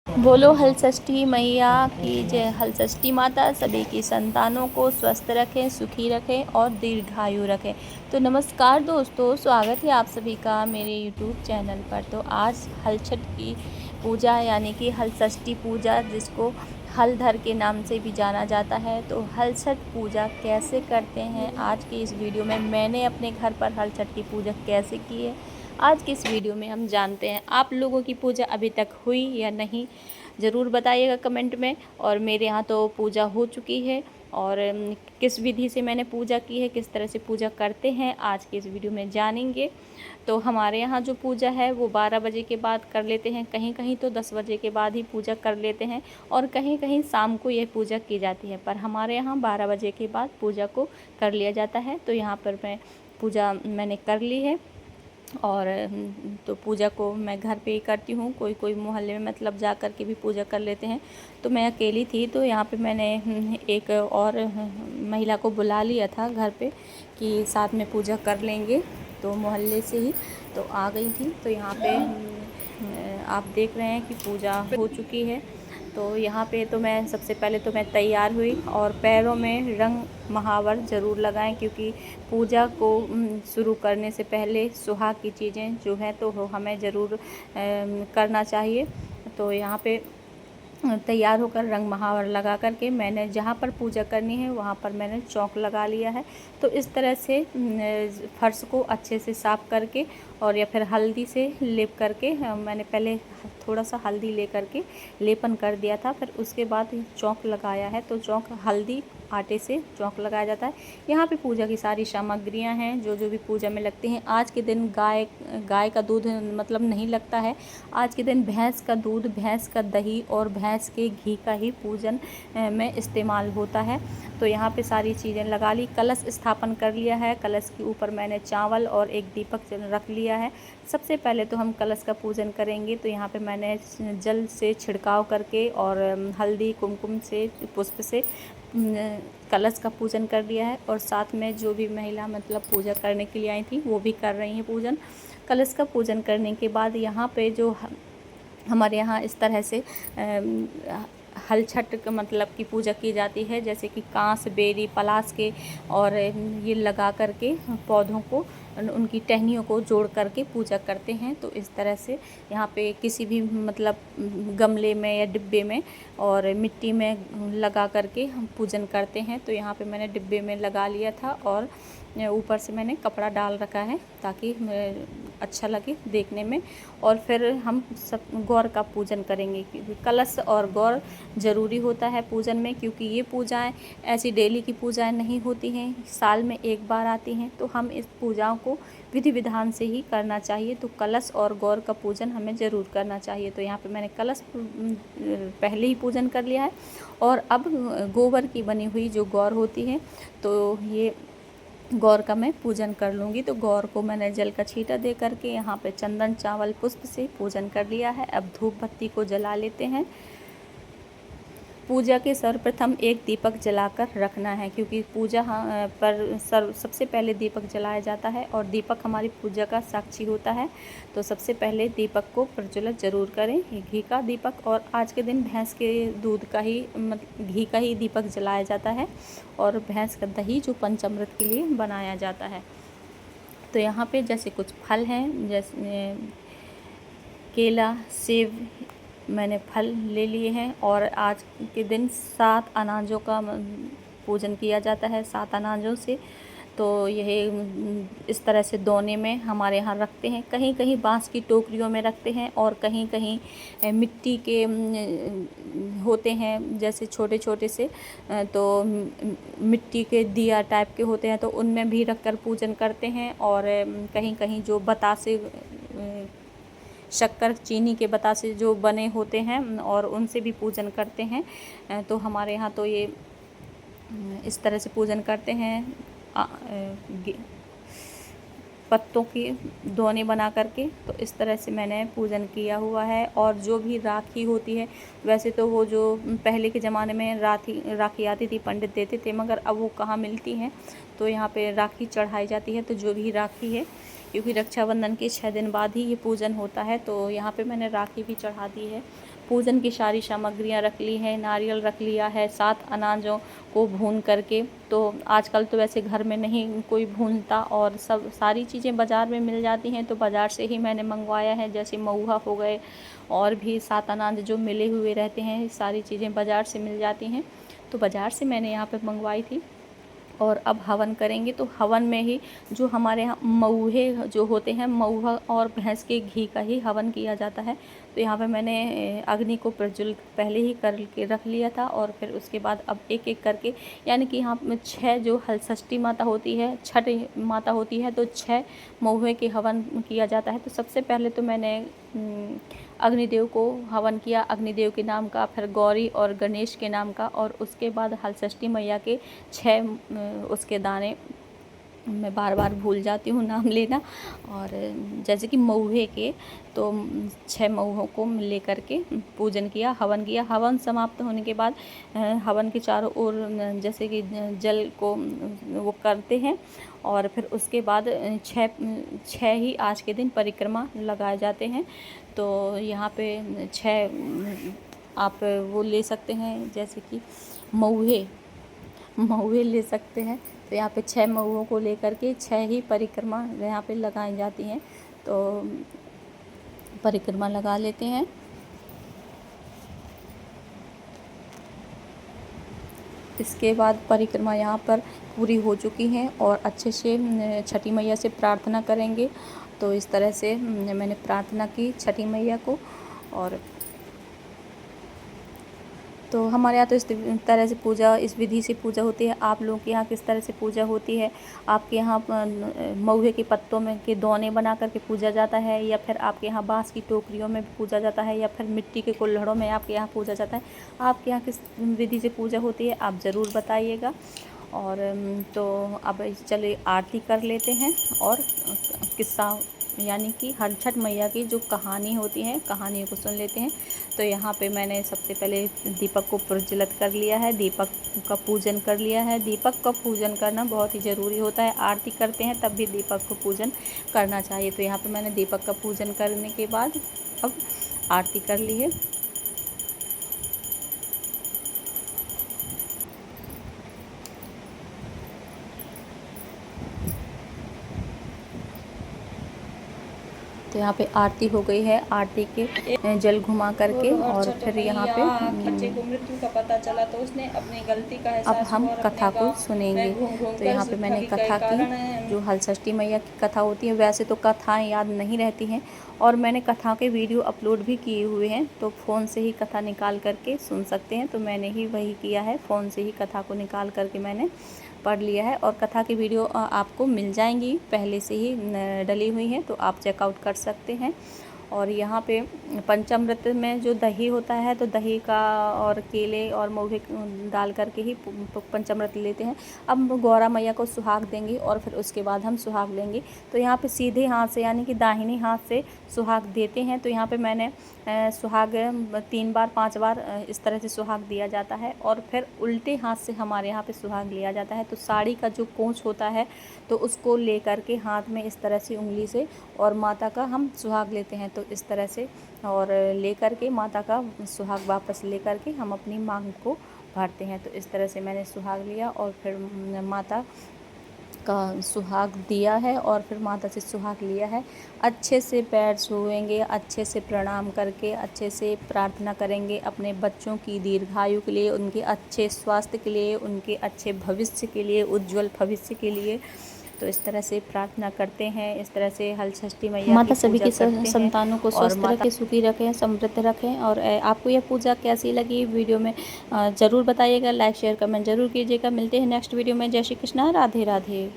बोलो हल षष्ठी मैया की जय। हल षष्ठी माता सभी की संतानों को स्वस्थ रखें, सुखी रखें और दीर्घायु रखें। तो नमस्कार दोस्तों, स्वागत है आप सभी का मेरे यूट्यूब चैनल पर। तो आज हल छठ की पूजा यानी कि हल षष्ठी पूजा, जिसको हलधर के नाम से भी जाना जाता है, तो हल छठ पूजा कैसे करते हैं आज की इस वीडियो में। मैंने अपने घर पर हल छठ की पूजा कैसे की है, आज की इस वीडियो में हम जानते हैं। आप लोगों की पूजा अभी तक हुई या नहीं, ज़रूर बताइएगा कमेंट में। और मेरे यहाँ तो पूजा हो चुकी है, और किस विधि से मैंने पूजा की है, किस तरह से पूजा करते हैं, आज के इस वीडियो में जानेंगे। तो हमारे यहाँ जो पूजा है वो 12 बजे के बाद कर लेते हैं, कहीं कहीं तो 10 बजे के बाद ही पूजा कर लेते हैं, और कहीं कहीं शाम को यह पूजा की जाती है। पर हमारे यहाँ 12 बजे के बाद पूजा को कर लिया जाता है। तो यहाँ पर पूजा मैंने कर ली है, और तो पूजा को मैं घर पे ही करती हूँ। कोई कोई मोहल्ले में मतलब जा कर के भी पूजा कर लेते हैं। तो मैं अकेली थी, तो यहाँ पे मैंने एक और महिला को बुला लिया था घर पे कि साथ में पूजा कर लेंगे, तो मोहल्ले से ही तो आ गई थी। तो यहाँ पे आप देख रहे हैं कि पूजा हो चुकी है। तो यहाँ पे तो मैं सबसे पहले तो मैं तैयार हुई, और पैरों में रंग महावर ज़रूर लगाएं, क्योंकि पूजा को शुरू करने से पहले सुहाग की चीज़ें जो हैं तो हमें ज़रूर करना चाहिए। तो यहाँ पे तैयार होकर रंग महावर लगा करके मैंने जहाँ पर पूजा करनी है वहाँ पर मैंने चौक लगा लिया है। तो इस तरह से फर्श को अच्छे से साफ़ करके और या फिर हल्दी से लेप करके मैंने पहले थोड़ा सा हल्दी ले करके लेपन कर दिया था, फिर उसके बाद चौक लगाया है। तो चौक हल्दी आटे से चौक लगाया जाता है। यहाँ पे पूजा की सारी सामग्रियाँ हैं जो जो भी पूजा में लगती हैं। आज के दिन गाय का दूध मतलब नहीं लगता है। आज के दिन भैंस का दूध, भैंस का दही और भैंस के घी का ही पूजन में इस्तेमाल होता है। तो यहाँ पे सारी चीज़ें लगा ली, कलश स्थापन कर लिया है। कलश के ऊपर मैंने चावल और एक दीपक रख लिया है। सबसे पहले तो हम कलश का पूजन करेंगे। तो यहाँ पे मैंने जल से छिड़काव करके और हल्दी कुमकुम से पुष्प से कलश का पूजन कर लिया है। और साथ में जो भी महिला मतलब पूजा करने के लिए आई थी वो भी कर रही हैं पूजन। कलश का पूजन करने के बाद यहाँ पे जो हमारे यहाँ इस तरह से हल छठ का मतलब की पूजा की जाती है, जैसे कि कांस, बेरी, पलाश के और ये लगा करके पौधों को, उनकी टहनियों को जोड़ करके पूजा करते हैं। तो इस तरह से यहाँ पे किसी भी मतलब गमले में या डिब्बे में और मिट्टी में लगा करके हम पूजन करते हैं। तो यहाँ पे मैंने डिब्बे में लगा लिया था, और ऊपर से मैंने कपड़ा डाल रखा है ताकि अच्छा लगे देखने में। और फिर हम सब गौर का पूजन करेंगे, क्योंकि कलश और गौर ज़रूरी होता है पूजन में, क्योंकि ये पूजाएं ऐसी डेली की पूजाएं नहीं होती हैं, साल में एक बार आती हैं। तो हम इस पूजाओं को विधि विधान से ही करना चाहिए। तो कलश और गौर का पूजन हमें ज़रूर करना चाहिए। तो यहाँ पे मैंने कलश पहले ही पूजन कर लिया है, और अब गोबर की बनी हुई जो गौर होती है तो ये गौर का मैं पूजन कर लूँगी। तो गौर को मैंने जल का छींटा दे करके यहाँ पे चंदन चावल पुष्प से पूजन कर लिया है। अब धूप बत्ती को जला लेते हैं। पूजा के सर्वप्रथम एक दीपक जलाकर रखना है, क्योंकि पूजा पर सबसे पहले दीपक जलाया जाता है, और दीपक हमारी पूजा का साक्षी होता है। तो सबसे पहले दीपक को प्रज्वलित ज़रूर करें, घी का दीपक। और आज के दिन भैंस के दूध का ही मतलब घी का ही दीपक जलाया जाता है, और भैंस का दही जो पंचामृत के लिए बनाया जाता है। तो यहाँ पे जैसे कुछ फल हैं, जैसे केला, सेब, मैंने फल ले लिए हैं। और आज के दिन 7 अनाजों का पूजन किया जाता है, 7 अनाजों से। तो यह इस तरह से दोने में हमारे यहाँ रखते हैं। कहीं कहीं बांस की टोकरियों में रखते हैं, और कहीं कहीं मिट्टी के होते हैं जैसे छोटे छोटे से, तो मिट्टी के दिया टाइप के होते हैं, तो उनमें भी रख कर पूजन करते हैं। और कहीं कहीं जो बतासे, शक्कर चीनी के बतासे जो बने होते हैं, और उनसे भी पूजन करते हैं। तो हमारे यहाँ तो ये इस तरह से पूजन करते हैं, पत्तों की दोने बना करके। तो इस तरह से मैंने पूजन किया हुआ है। और जो भी राखी होती है, वैसे तो वो जो पहले के ज़माने में राखी आती थी, पंडित देते थे, मगर अब वो कहाँ मिलती हैं। तो यहाँ पे राखी चढ़ाई जाती है। तो जो भी राखी है, क्योंकि रक्षाबंधन के 6 दिन बाद ही ये पूजन होता है, तो यहाँ पे मैंने राखी भी चढ़ा दी है। पूजन की सारी सामग्रियाँ रख ली हैं, नारियल रख लिया है, 7 अनाजों को भून करके। तो आजकल तो वैसे घर में नहीं कोई भूनता और सब सारी चीज़ें बाज़ार में मिल जाती हैं, तो बाज़ार से ही मैंने मंगवाया है। जैसे महुआ हो गए और भी 7 अनाज जो मिले हुए रहते हैं, सारी चीज़ें बाज़ार से मिल जाती हैं, तो बाज़ार से मैंने यहाँ पे मंगवाई थी। और अब हवन करेंगे, तो हवन में ही जो हमारे यहाँ मऊहे जो होते हैं, मऊहा और भैंस के घी का ही हवन किया जाता है। तो यहाँ पे मैंने अग्नि को प्रज्वलित पहले ही कर के रख लिया था, और फिर उसके बाद अब एक एक करके, यानी कि यहाँ में 6 जो हलषष्ठी माता होती है, छठ माता होती है, तो 6 मऊहे के हवन किया जाता है। तो सबसे पहले तो मैंने अग्निदेव को हवन किया, अग्निदेव के नाम का, फिर गौरी और गणेश के नाम का, और उसके बाद हलषष्ठी मैया के 6 उसके दाने, मैं बार बार भूल जाती हूँ नाम लेना, और जैसे कि मऊहे के, तो 6 मऊहों को लेकर के पूजन किया, हवन किया। हवन समाप्त होने के बाद हवन के चारों ओर जैसे कि जल को वो करते हैं, और फिर उसके बाद 6 ही आज के दिन परिक्रमा लगाए जाते हैं। तो यहाँ पे 6 आप वो ले सकते हैं, जैसे कि महुए ले सकते हैं। तो यहाँ पे 6 महुओं को लेकर के 6 ही परिक्रमा यहाँ पे लगाई जाती हैं, तो परिक्रमा लगा लेते हैं। इसके बाद परिक्रमा यहाँ पर पूरी हो चुकी हैं, और अच्छे से छठी मैया से प्रार्थना करेंगे। तो इस तरह से मैंने प्रार्थना की छठी मैया को। और तो हमारे यहाँ तो इस तरह से पूजा, इस विधि से पूजा होती है। आप लोगों के यहाँ किस तरह से पूजा होती है? आपके यहाँ महुए के पत्तों में के दोने बना करके पूजा जाता है, या फिर आपके यहाँ बांस की टोकरियों में पूजा जाता है, या फिर मिट्टी के कुल्हड़ों में आपके यहाँ पूजा जाता है? आपके यहाँ किस विधि से पूजा होती है, आप ज़रूर बताइएगा। और तो अब चलिए आरती कर लेते हैं, और किस्सा यानी कि हर छठ मैया की जो कहानी होती है, कहानियों को सुन लेते हैं। तो यहाँ पे मैंने सबसे पहले दीपक को प्रज्वलित कर लिया है, दीपक का पूजन कर लिया है। दीपक का पूजन करना बहुत ही ज़रूरी होता है, आरती करते हैं तब भी दीपक को पूजन करना चाहिए। तो यहाँ पे मैंने दीपक का पूजन करने के बाद अब आरती कर ली है। तो यहाँ पे आरती हो गई है, आरती के जल घुमा करके, और फिर यहाँ पे बच्चे को मृत्यु का पता चला तो उसने अपनी गलती का अब हम कथा को सुनेंगे। तो यहाँ पे मैंने कथा की, जो हलषष्ठी मैया की कथा होती है। वैसे तो कथाएं याद नहीं रहती हैं, और मैंने कथा के वीडियो अपलोड भी किए हुए हैं, तो फ़ोन से ही कथा निकाल करके सुन सकते हैं। तो मैंने ही वही किया है, फ़ोन से ही कथा को निकाल करके मैंने पढ़ लिया है। और कथा की वीडियो आपको मिल जाएंगी, पहले से ही डली हुई हैं, तो आप चेकआउट कर सकते हैं। और यहाँ पे पंचामृत में जो दही होता है, तो दही का और केले और महुए डाल करके ही पंचामृत लेते हैं। अब गौरा मैया को सुहाग देंगे, और फिर उसके बाद हम सुहाग लेंगे। तो यहाँ पे सीधे हाथ से, यानी कि दाहिने हाथ से सुहाग देते हैं। तो यहाँ पे मैंने सुहाग 3 बार 5 बार इस तरह से सुहाग दिया जाता है, और फिर उल्टे हाथ से हमारे यहाँ पे सुहाग लिया जाता है। तो साड़ी का जो कोंच होता है, तो उसको ले करके हाथ में इस तरह से उंगली से, और माता का हम सुहाग लेते हैं। तो इस तरह से और ले करके माता का सुहाग वापस ले करके हम अपनी मांग को भरते हैं। तो इस तरह से मैंने सुहाग लिया, और फिर माता का सुहाग दिया है, और फिर माता से सुहाग लिया है। अच्छे से पैर छुएंगे, अच्छे से प्रणाम करके अच्छे से प्रार्थना करेंगे अपने बच्चों की दीर्घायु के लिए, उनके अच्छे स्वास्थ्य के लिए, उनके अच्छे भविष्य के लिए, उज्जवल भविष्य के लिए। तो इस तरह से प्रार्थना करते हैं, इस तरह से हलषष्ठी मैया माता सभी की संतानों को स्वस्थ रखें, सुखी रखें, समृद्ध रखें। और आपको यह पूजा कैसी लगी वीडियो में ज़रूर बताइएगा, लाइक शेयर कमेंट ज़रूर कीजिएगा। मिलते हैं नेक्स्ट वीडियो में। जय श्री कृष्णा, राधे राधे।